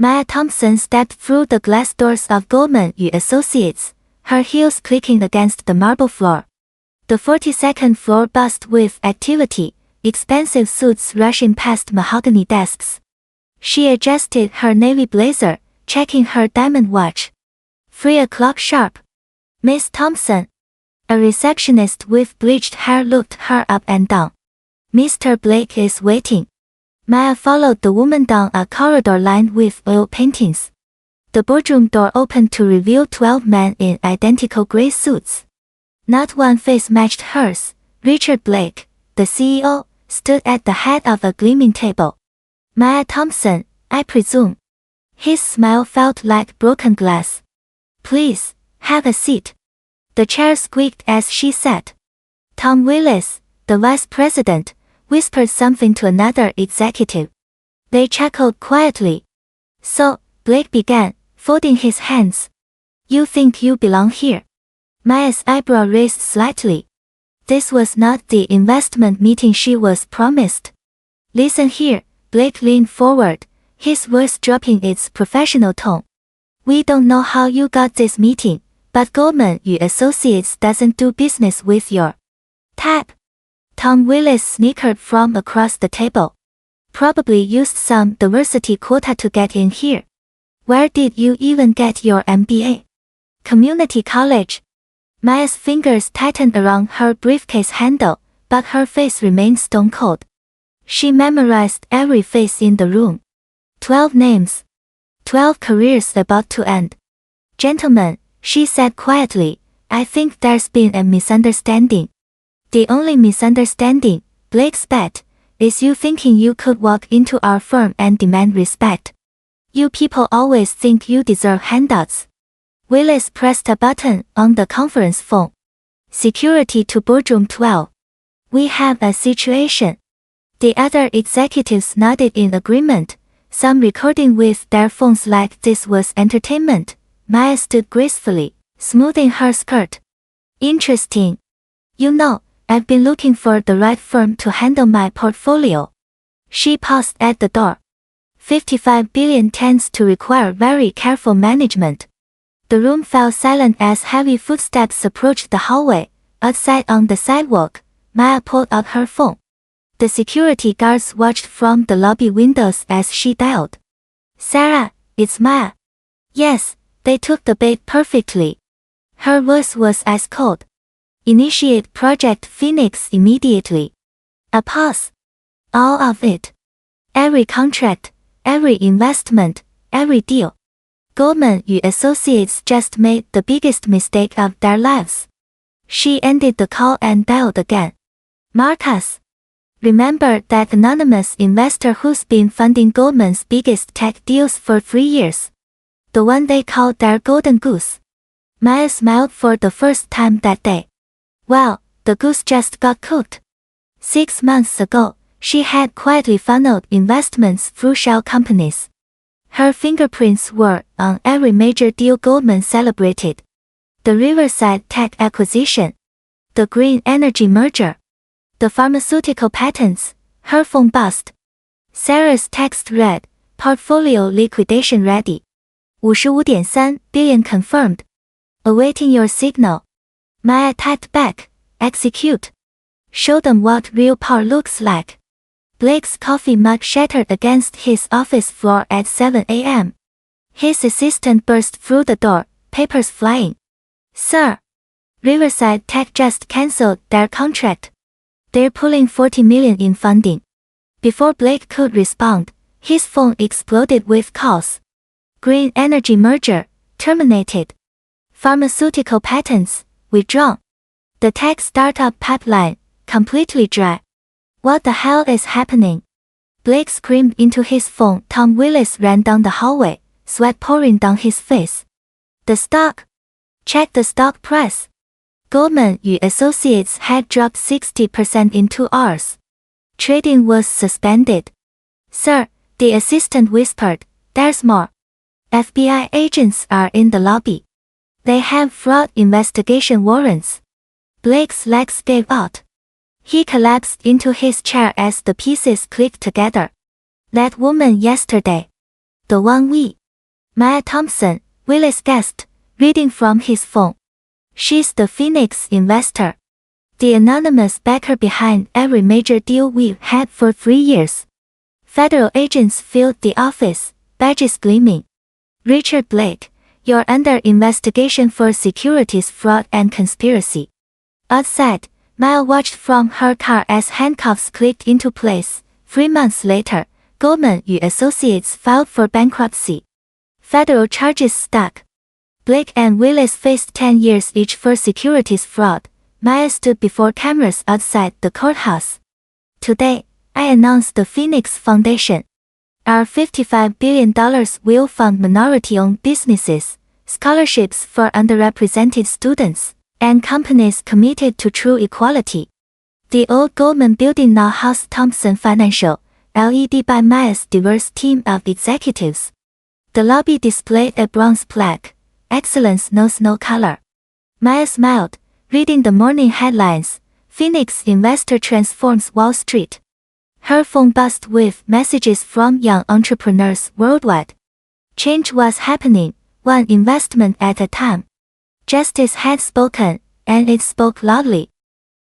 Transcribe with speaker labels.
Speaker 1: Maya Thompson stepped through the glass doors of Goldman Associates, her heels clicking against the marble floor. The 42nd floor buzzed with activity, expensive suits rushing past mahogany desks. She adjusted her navy blazer, checking her diamond watch. 3 o'clock sharp. Miss Thompson. A receptionist with bleached hair looked her up and down. Mr. Blake is waiting. Maya followed the woman down a corridor lined with oil paintings. The boardroom door opened to reveal 12 men in identical gray suits. Not one face matched hers. Richard Blake, the CEO, stood at the head of a gleaming table. Maya Thompson, I presume. His smile felt like broken glass. Please, have a seat. The chair squeaked as she sat. Tom Willis, the vice president, whispered something to another executive. They chuckled quietly. So, Blake began, folding his hands. You think you belong here? Maya's eyebrow raised slightly. This was not the investment meeting she was promised. Listen here, Blake leaned forward, his voice dropping its professional tone. We don't know how you got this meeting, but Goldman Associates doesn't do business with your type. Tom Willis snickered from across the table. Probably used some diversity quota to get in here. Where did you even get your MBA? Community college. Maya's fingers tightened around her briefcase handle, but her face remained stone cold. She memorized every face in the room. 12 names. 12 careers about to end. Gentlemen, she said quietly, I think there's been a misunderstanding. The only misunderstanding, Blake spat, is you thinking you could walk into our firm and demand respect. You people always think you deserve handouts. Willis pressed a button on the conference phone. Security to Boardroom 12. We have a situation. The other executives nodded in agreement, some recording with their phones like this was entertainment. Maya stood gracefully, smoothing her skirt. Interesting. You know, I've been looking for the right firm to handle my portfolio. She paused at the door. 55 billion tends to require very careful management. The room fell silent as heavy footsteps approached the hallway. Outside on the sidewalk, Maya pulled out her phone. The security guards watched from the lobby windows as she dialed. Sarah, it's Maya. Yes, they took the bait perfectly. Her voice was ice cold. Initiate Project Phoenix immediately. A pause. All of it. Every contract, every investment, every deal. Goldman Associates just made the biggest mistake of their lives. She ended the call and dialed again. Marcus. Remember that anonymous investor who's been funding Goldman's biggest tech deals for 3 years? The one they called their golden goose. Maya smiled for the first time that day. Well, the goose just got cooked. 6 months ago, she had quietly funneled investments through shell companies. Her fingerprints were on every major deal Goldman celebrated. The Riverside Tech acquisition. The green energy merger. The pharmaceutical patents. Her phone buzzed. Sarah's text read, portfolio liquidation ready. 55.3 billion confirmed. Awaiting your signal. Maya typed back, execute. Show them what real power looks like. Blake's coffee mug shattered against his office floor at 7 a.m. His assistant burst through the door, papers flying. Sir. Riverside Tech just cancelled their contract. They're pulling $40 million in funding. Before Blake could respond, his phone exploded with calls. Green energy merger, terminated. Pharmaceutical patents, withdrawn. The tech startup pipeline, completely dry. What the hell is happening? Blake screamed into his phone. Tom Willis ran down the hallway, sweat pouring down his face. The stock. Check the stock price. Goldman Associates had dropped 60% in 2 hours. Trading was suspended. Sir, the assistant whispered, there's more. FBI agents are in the lobby. They have fraud investigation warrants. Blake's legs gave out. He collapsed into his chair as the pieces clicked together. That woman yesterday. The one we. Maya Thompson, Willis guessed, reading from his phone. She's the Phoenix investor. The anonymous backer behind every major deal we've had for 3 years. Federal agents filled the office, badges gleaming. Richard Blake, you're under investigation for securities fraud and conspiracy. Outside, Maya watched from her car as handcuffs clicked into place. 3 months later, Goldman Associates filed for bankruptcy. Federal charges stuck. Blake and Willis faced 10 years each for securities fraud. Maya stood before cameras outside the courthouse. Today, I announced the Phoenix Foundation. Our $55 billion will fund minority-owned businesses, scholarships for underrepresented students, and companies committed to true equality. The old Goldman building now houses Thompson Financial, led by Maya's diverse team of executives. The lobby displayed a bronze plaque, "Excellence knows no color." Maya smiled, reading the morning headlines, "Phoenix Investor Transforms Wall Street." Her phone buzzed with messages from young entrepreneurs worldwide. Change was happening, one investment at a time. Justice had spoken, and it spoke loudly.